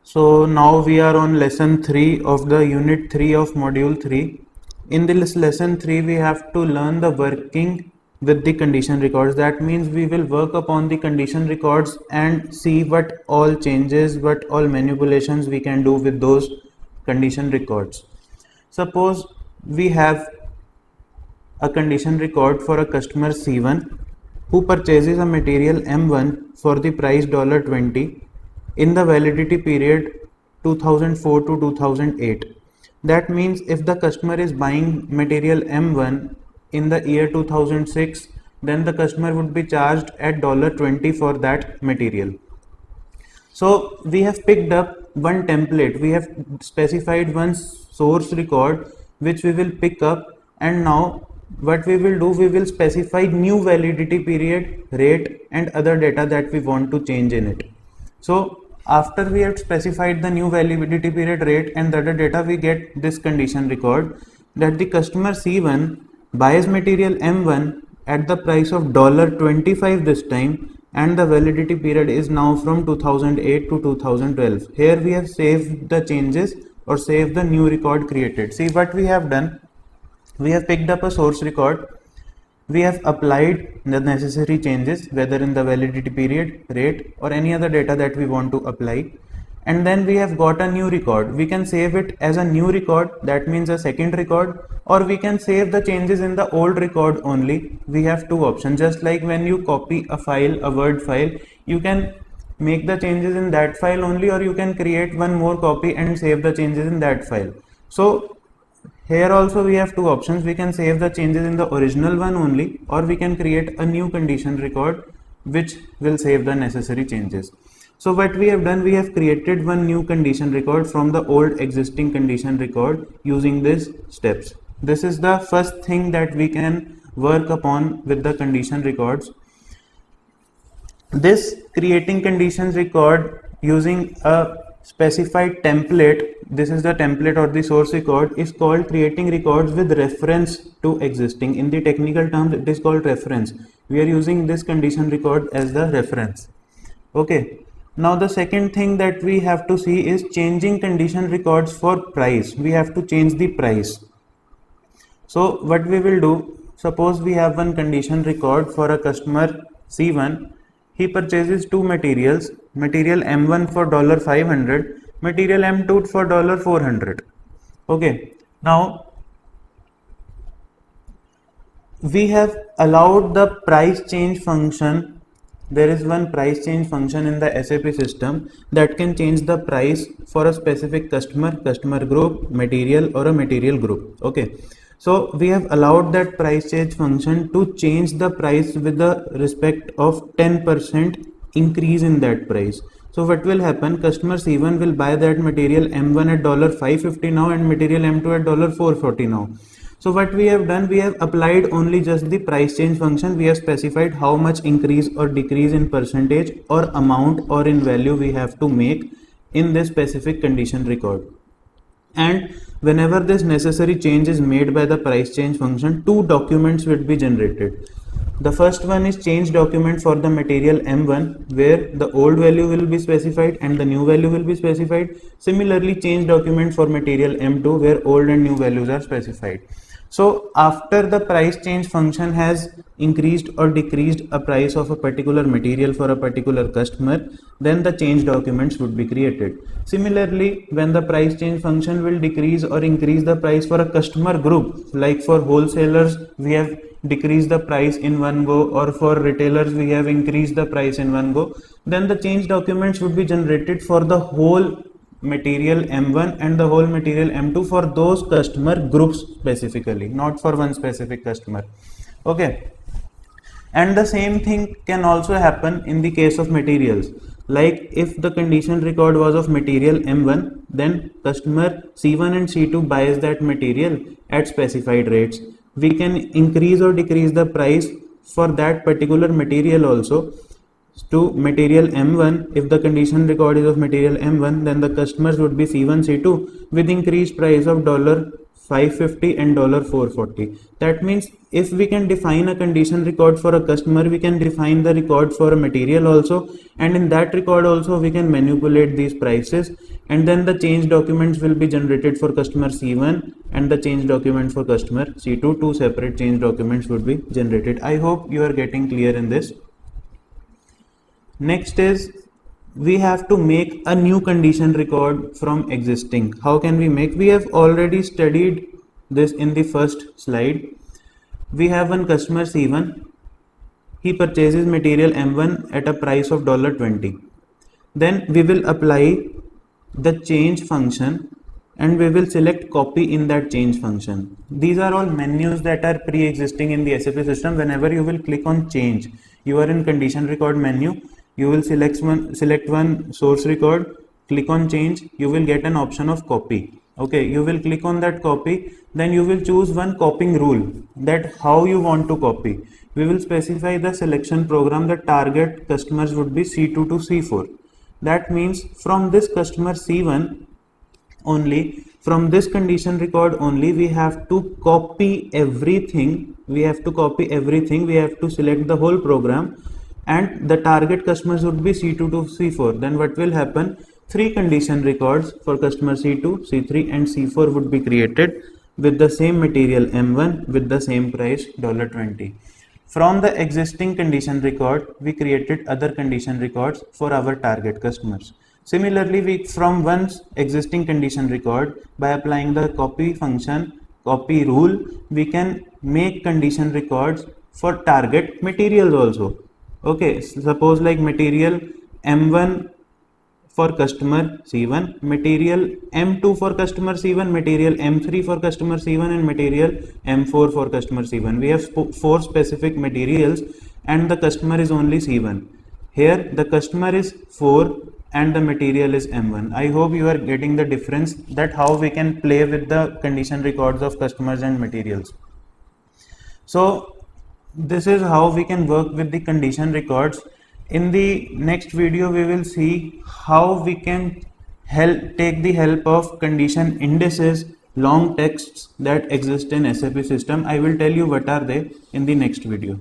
So now we are on lesson 3 of the unit 3 of module 3. In this lesson 3 we have to learn the working with the condition records. That means we will work upon the condition records and see what all changes, what all manipulations we can do with those condition records. Suppose we have a condition record for a customer C1 who purchases a material M1 for the price $20 in the validity period 2004 to 2008. That means if the customer is buying material M1 in the year 2006, then the customer would be charged at $20 for that material. So we have picked up one template, we have specified one source record which we will pick up, and now what we will do, we will specify new validity period, rate and other data that we want to change in it. So after we have specified the new validity period, rate and the other data, we get this condition record that the customer C1 buys material M1 at the price of $25 this time, and the validity period is now from 2008 to 2012. Here we have saved the changes or saved the new record created. See what we have done. We have picked up a source record, we have applied the necessary changes whether in the validity period, rate or any other data that we want to apply, and then we have got a new record. We can save it as a new record, that means a second record, or we can save the changes in the old record only. We have two options. Just like when you copy a file, a Word file, you can make the changes in that file only, or you can create one more copy and save the changes in that file. So here also we have two options. We can save the changes in the original one only, or we can create a new condition record which will save the necessary changes. So what we have done, we have created one new condition record from the old existing condition record using these steps. This is the first thing that we can work upon with the condition records. This creating conditions record using a specified template, this is the template or the source record, is called creating records with reference to existing. In the technical terms it is called reference. We are using this condition record as the reference. Okay, now the second thing that we have to see is changing condition records for price. We have to change the price. So what we will do, suppose we have one condition record for a customer C1. He purchases two materials, material M1 for $500, material M2 for $400. Okay, now we have allowed the price change function. There is one price change function in the SAP system that can change the price for a specific customer, customer group, material or a material group. Okay, so we have allowed that price change function to change the price with the respect of 10% increase in that price. So what will happen, customer C1 will buy that material M1 at $550 now and material M2 at $440 now. So what we have done, we have applied only just the price change function. We have specified how much increase or decrease in percentage or amount or in value we have to make in this specific condition record. And whenever this necessary change is made by the price change function, two documents will be generated. The first one is change document for the material M1 where the old value will be specified and the new value will be specified. Similarly, change document for material M2 where old and new values are specified. So after the price change function has increased or decreased a price of a particular material for a particular customer, then the change documents would be created. Similarly, when the price change function will decrease or increase the price for a customer group, like for wholesalers we have decreased the price in one go, or for retailers we have increased the price in one go, then the change documents would be generated for the whole material M1 and the whole material M2 for those customer groups specifically, not for one specific customer. Okay, and the same thing can also happen in the case of materials. Like if the condition record was of material M1, then customer C1 and C2 buys that material at specified rates. We can increase or decrease the price for that particular material also to material M1. If the condition record is of material M1, then the customers would be C1, C2 with increased price of $550 and $440. That means if we can define a condition record for a customer, we can define the record for a material also, and in that record also we can manipulate these prices, and then the change documents will be generated for customer C1 and the change document for customer C2. Two separate change documents would be generated. I hope you are getting clear in this. Next is we have to make a new condition record from existing. How can we make? We have already studied this in the first slide. We have one customer C1. He purchases material M1 at a price of $20. Then we will apply the change function and we will select copy in that change function. These are all menus that are pre-existing in the SAP system. Whenever you will click on change, you are in condition record menu. You will select one source record, click on change, you will get an option of copy. Okay, you will click on that copy, then you will choose one copying rule, that how you want to copy. We will specify the selection program. The target customers would be C2 to C4. That means from this customer C1 only, from this condition record only, we have to copy everything. We have to select the whole program, and the target customers would be C2 to C4. Then what will happen? 3 condition records for customer C2, C3 and C4 would be created with the same material M1 with the same price $20. From the existing condition record, we created other condition records for our target customers. Similarly, from one existing condition record, by applying the copy function, copy rule, we can make condition records for target materials also. Okay, suppose like material M1 for customer C1, material M2 for customer C1, material M3 for customer C1 and material M4 for customer C1. We have 4 specific materials and the customer is only C1. Here the customer is 4 and the material is M1. I hope you are getting the difference, that how we can play with the condition records of customers and materials. So this is how we can work with the condition records. In the next video, we will see how we can take the help of condition indices, long texts that exist in SAP system. I will tell you what are they in the next video.